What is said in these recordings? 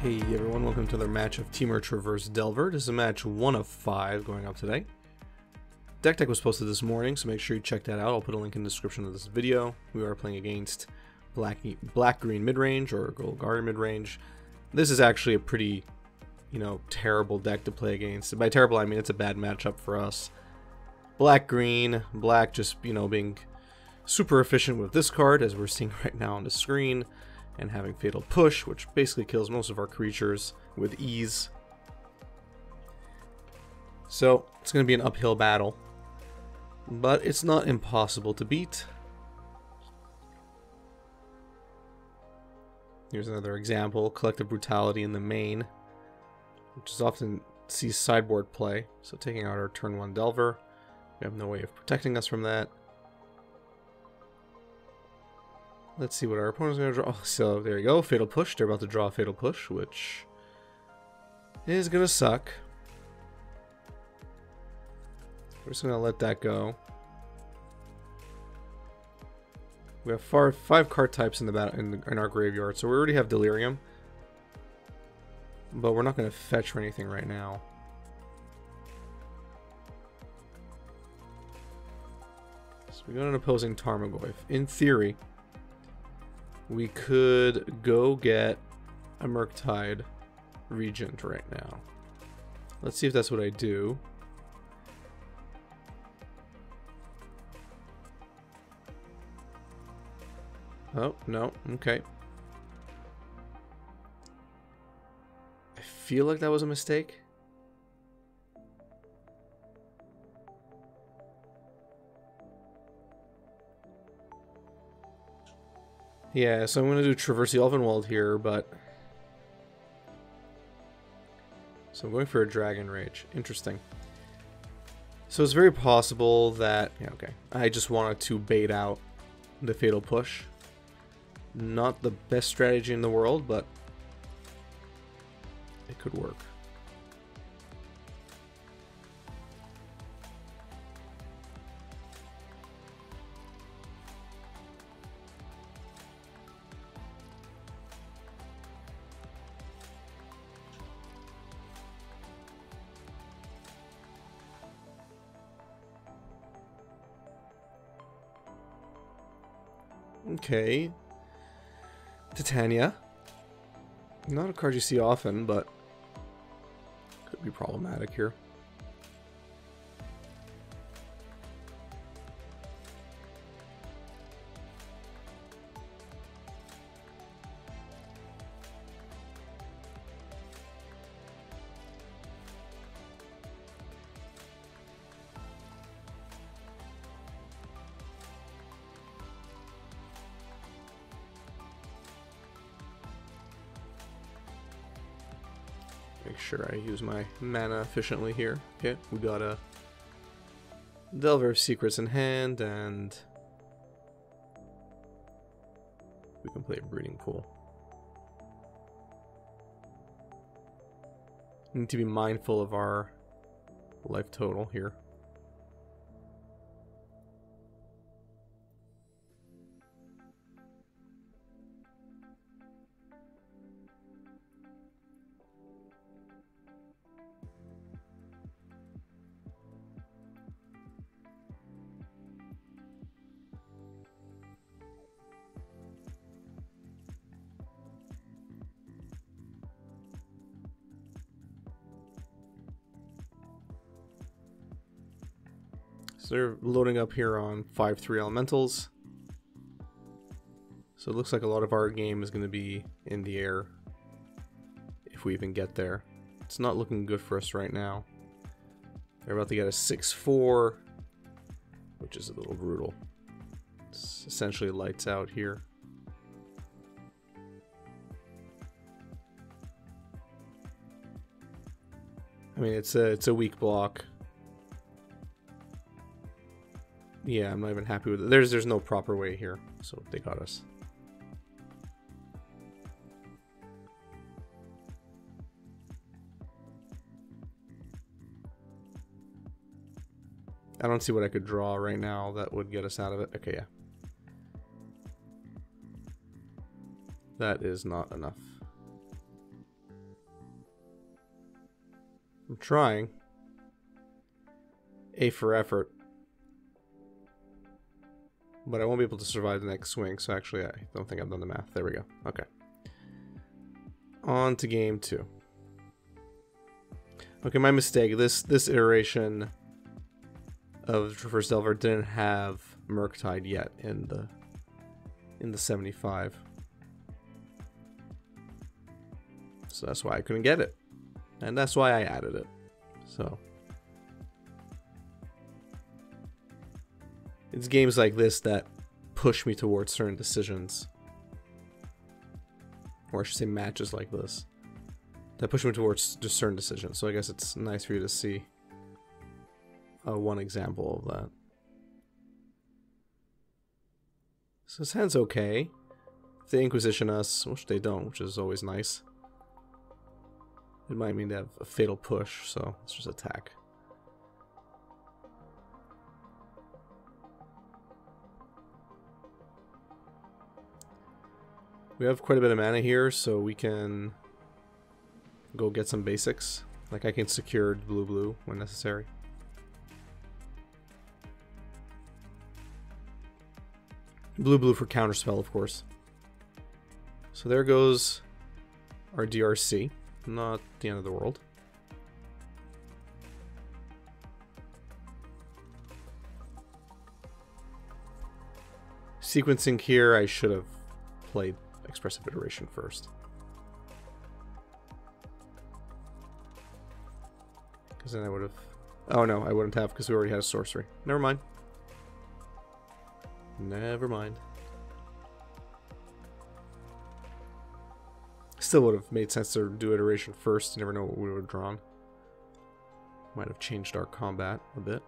Hey everyone, welcome to another match of Temur Traverse Delver. This is a match 1 of 5 going up today. Deck was posted this morning, so make sure you check that out. I'll put a link in the description of this video. We are playing against black-green midrange or gold guard midrange. This is actually a pretty, terrible deck to play against. By terrible, I mean it's a bad matchup for us. Black-green, black just, being super efficient with this card, as we're seeing right now on the screen, and having Fatal Push, which basically kills most of our creatures with ease. So it's going to be an uphill battle, but it's not impossible to beat. Here's another example: Collective Brutality in the main, which is often sees sideboard play. So taking out our turn 1 Delver, we have no way of protecting us from that. Let's see what our opponent's going to draw. So there you go, Fatal Push. They're about to draw a Fatal Push, which is going to suck. We're just going to let that go. We have 5 card types in the in our graveyard, so we already have Delirium, but we're not going to fetch for anything right now. So we got an opposing Tarmogoyf. In theory, we could go get a Murktide Regent right now. Let's see if that's what I do. Oh, no, okay. I feel like that was a mistake. Yeah, so I'm going to do Traverse the Elvenwald here, but... So I'm going for a Dragon Rage. Interesting. So it's very possible that... Yeah, okay. I just wanted to bait out the Fatal Push. Not the best strategy in the world, but it could work. Okay. Titania. Not a card you see often, but could be problematic here. Make sure I use my mana efficiently here. Okay, we got a Delver of Secrets in hand, and we can play a Breeding Pool. We need to be mindful of our life total here. So they're loading up here on 5/3 elementals. So it looks like a lot of our game is going to be in the air, if we even get there. It's not looking good for us right now. They're about to get a 6/4, which is a little brutal. It's essentially lights out here. I mean, it's a weak block. Yeah, I'm not even happy with it. There's no proper way here, so they got us. I don't see what I could draw right now that would get us out of it. Okay, yeah. That is not enough. I'm trying. A for effort. But I won't be able to survive the next swing, so actually I don't think I've done the math. There we go. Okay. On to game 2. Okay, my mistake. This iteration of Traverse Delver didn't have Murktide yet in the 75. So that's why I couldn't get it. And that's why I added it. So it's games like this that push me towards certain decisions. Or I should say matches like this. That push me towards just certain decisions. So I guess it's nice for you to see one example of that. So this hand's okay. If they Inquisition us, which they don't, which is always nice. It might mean they have a fatal push, so let's just attack. We have quite a bit of mana here, so we can go get some basics. Like I can secure blue when necessary. Blue for counterspell, of course. So there goes our DRC. Not the end of the world. Sequencing here, I should have played Expressive Iteration first. Because then I would have... Oh no, I wouldn't have because we already had a sorcery. Never mind. Never mind. Still would have made sense to do iteration first. You never know what we would have drawn. Might have changed our combat a bit.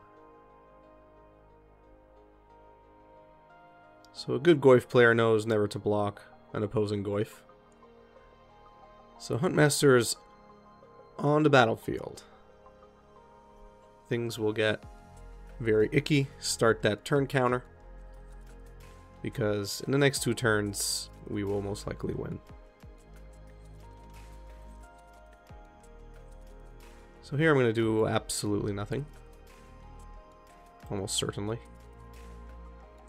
So a good Goyf player knows never to block an opposing Goyf. So Huntmaster is on the battlefield. Things will get very icky. Start that turn counter. Because in the next 2 turns, we will most likely win. So here I'm going to do absolutely nothing. Almost certainly.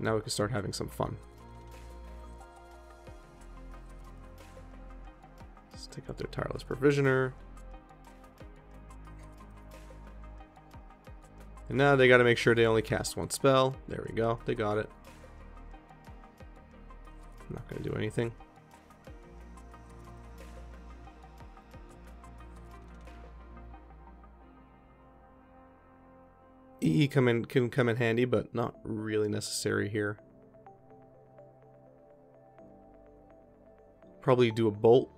Now we can start having some fun. Let's take out their Tireless Provisioner. And now they got to make sure they only cast 1 spell. There we go. They got it. I'm not going to do anything. EE can come in handy, but not really necessary here. Probably do a bolt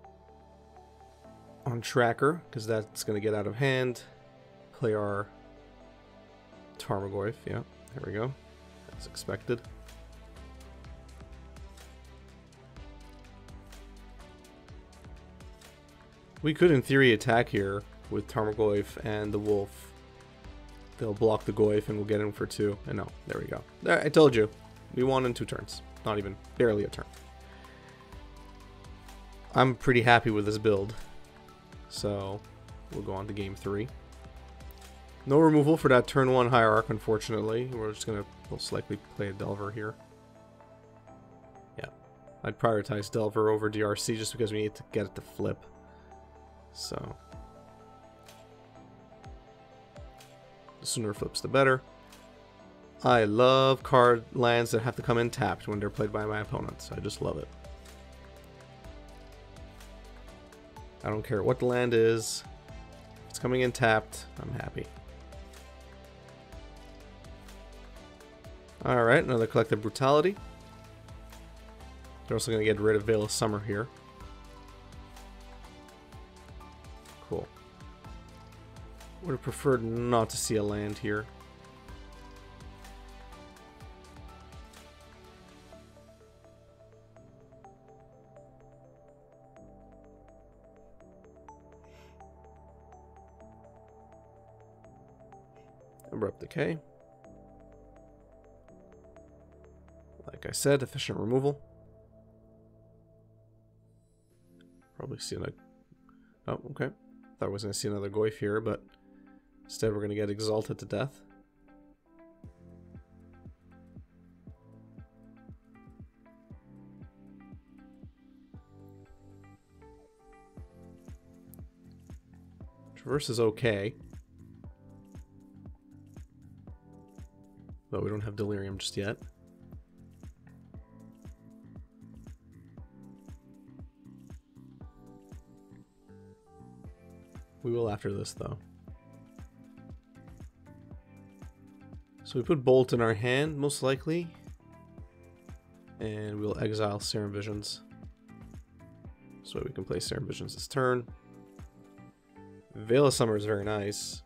on Tracker, because that's going to get out of hand. Play our Tarmogoyf, yeah, there we go. As expected. We could, in theory, attack here with Tarmogoyf and the Wolf. They'll block the Goyf and we'll get in for 2. And no, there we go. There, I told you. We won in 2 turns. Not even, barely a turn. I'm pretty happy with this build. So, we'll go on to game 3. No removal for that turn 1 Hierarch, unfortunately. We're just going to most likely play a Delver here. Yeah. I'd prioritize Delver over DRC just because we need to get it to flip. So... the sooner it flips, the better. I love card lands that have to come in tapped when they're played by my opponents. I just love it. I don't care what the land is. If it's coming in tapped, I'm happy. Alright, another Collective Brutality. They're also going to get rid of Veil of Summer here. Cool. Would have preferred not to see a land here. Abrupt Decay. Like I said, efficient removal. Probably see another... Oh, okay. Thought I was going to see another Goyf here, but Instead, we're going to get exalted to death. Traverse is okay. But we don't have Delirium just yet. We will after this, though. So we put Bolt in our hand, most likely. And we'll exile Serum Visions. So we can play Serum Visions this turn. Veil of Summer is very nice.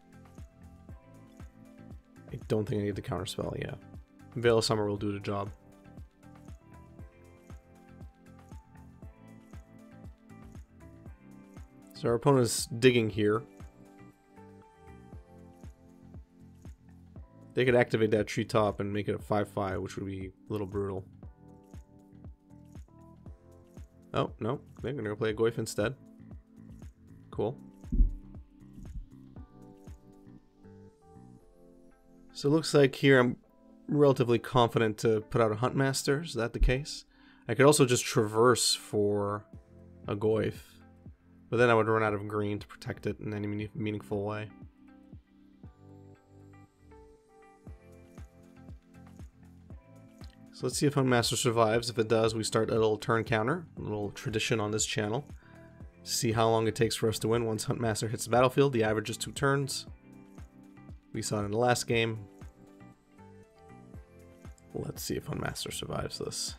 I don't think I need the counterspell, yeah. Veil of Summer will do the job. So our opponent is digging here. They could activate that treetop and make it a 5/5, which would be a little brutal. Oh, no. They're going to go play a Goyf instead. Cool. So it looks like here I'm relatively confident to put out a Huntmaster. Is that the case? I could also just traverse for a Goyf. But then I would run out of green to protect it in any meaningful way. So let's see if Huntmaster survives. If it does, we start a little turn counter. A little tradition on this channel. See how long it takes for us to win once Huntmaster hits the battlefield. The average is 2 turns. We saw it in the last game. Let's see if Huntmaster survives this.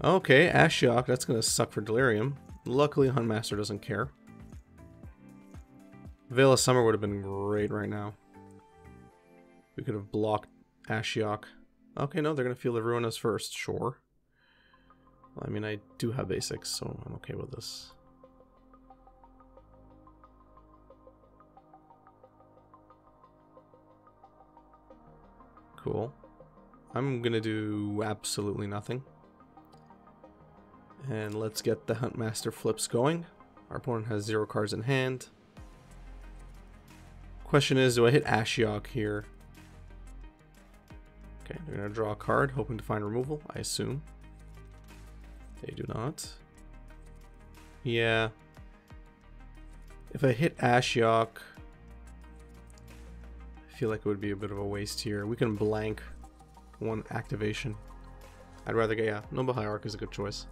Okay, Ashiok, that's going to suck for Delirium. Luckily, Huntmaster doesn't care. Veil of Summer would have been great right now. We could have blocked Ashiok. Okay, no, they're going to feel the Ruin us first, sure. Well, I mean, I do have basics, so I'm okay with this. Cool. I'm going to do absolutely nothing. And let's get the Huntmaster flips going. Our opponent has 0 cards in hand. Question is, do I hit Ashiok here? Okay, they're going to draw a card, hoping to find removal, I assume. They do not. Yeah. If I hit Ashiok, I feel like it would be a bit of a waste here. We can blank 1 activation. I'd rather get, yeah, Noble Hierarch is a good choice.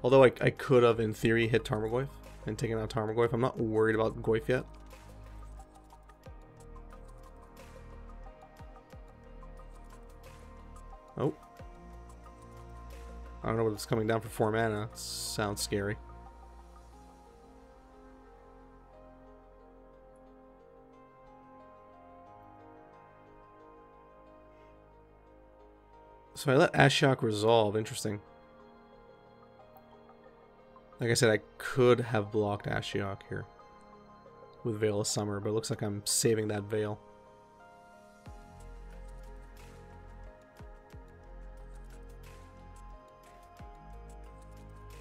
Although I could have, in theory, hit Tarmogoyf and taken out Tarmogoyf. I'm not worried about Goyf yet. Oh. I don't know what's coming down for 4 mana. It sounds scary. So I let Ashiok resolve. Interesting. Like I said, I could have blocked Ashiok here with Veil of Summer, but it looks like I'm saving that Veil.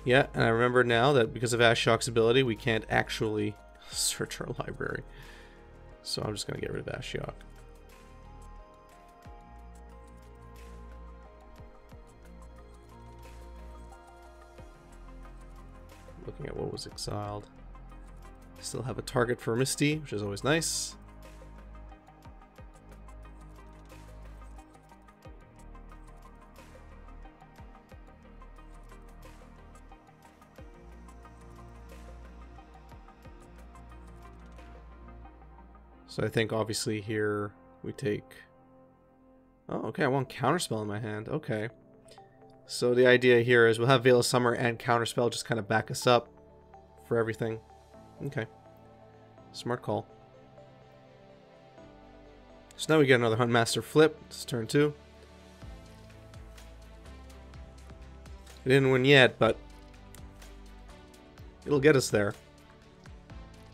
Yeah, and I remember now that because of Ashiok's ability, we can't actually search our library. So I'm just going to get rid of Ashiok. Looking at what was exiled. Still have a target for Misty, which is always nice. So I think obviously here we take... Oh, okay, I want Counterspell in my hand. Okay. So the idea here is we'll have Veil of Summer and Counterspell just kind of back us up for everything. Okay. Smart call. So now we get another Huntmaster flip. It's turn 2. We didn't win yet, but it'll get us there.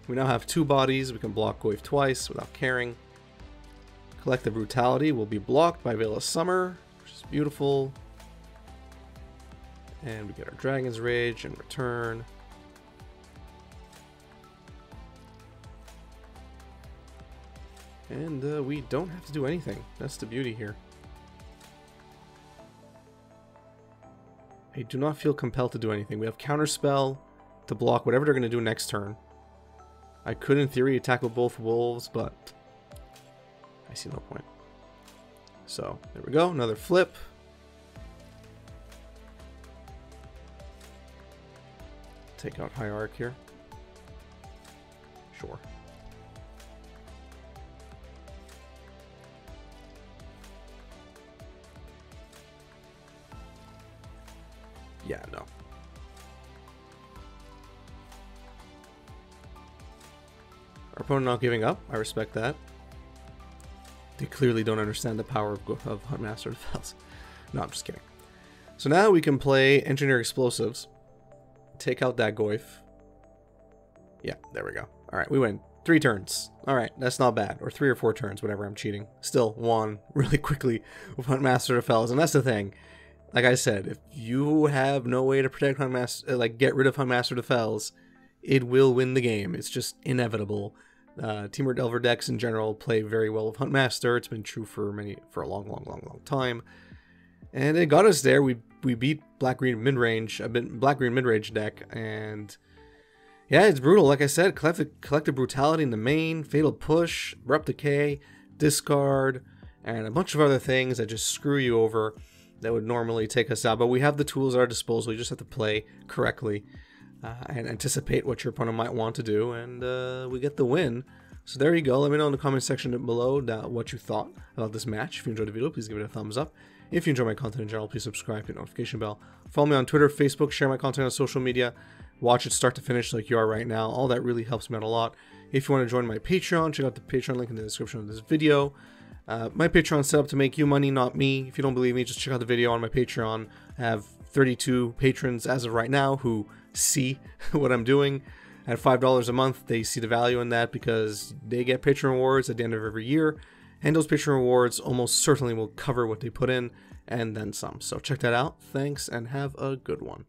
We now have 2 bodies. We can block Goyf twice without caring. Collective Brutality will be blocked by Veil of Summer, which is beautiful. And we get our Dragon's Rage in return. And we don't have to do anything. That's the beauty here. I do not feel compelled to do anything. We have Counterspell to block whatever they're going to do next turn. I could, in theory, attack with both wolves, but I see no point. So, there we go. Another flip. Take out Hierarch here. Sure. Yeah, no. Our opponent not giving up. I respect that. They clearly don't understand the power of Huntmaster Fells. No, I'm just kidding. So now we can play Engineer Explosives. Take out that Goyf. Yeah, there we go. Alright, we win. 3 turns. Alright, that's not bad. Or 3 or 4 turns, whatever, I'm cheating. Still won really quickly with Huntmaster Fells. And that's the thing. Like I said, if you have no way to protect Huntmaster, like get rid of Huntmaster Fells, it will win the game. It's just inevitable. Temur Delver decks in general play very well with Huntmaster. It's been true for a long time. And it got us there. We beat black-green midrange deck, and yeah, it's brutal. Like I said, collective brutality in the main, fatal push, abrupt decay, discard, and a bunch of other things that just screw you over that would normally take us out. But we have the tools at our disposal. You just have to play correctly and anticipate what your opponent might want to do, and we get the win. So there you go. Let me know in the comment section below what you thought about this match. If you enjoyed the video, please give it a thumbs up. If you enjoy my content in general, please subscribe, hit the notification bell. Follow me on Twitter, Facebook, share my content on social media. Watch it start to finish like you are right now. All that really helps me out a lot. If you want to join my Patreon, check out the Patreon link in the description of this video. My Patreon is set up to make you money, not me. If you don't believe me, just check out the video on my Patreon. I have 32 patrons as of right now who see what I'm doing. At $5 a month, they see the value in that because they get Patreon rewards at the end of every year. And those Patreon rewards almost certainly will cover what they put in and then some. So check that out. Thanks and have a good one.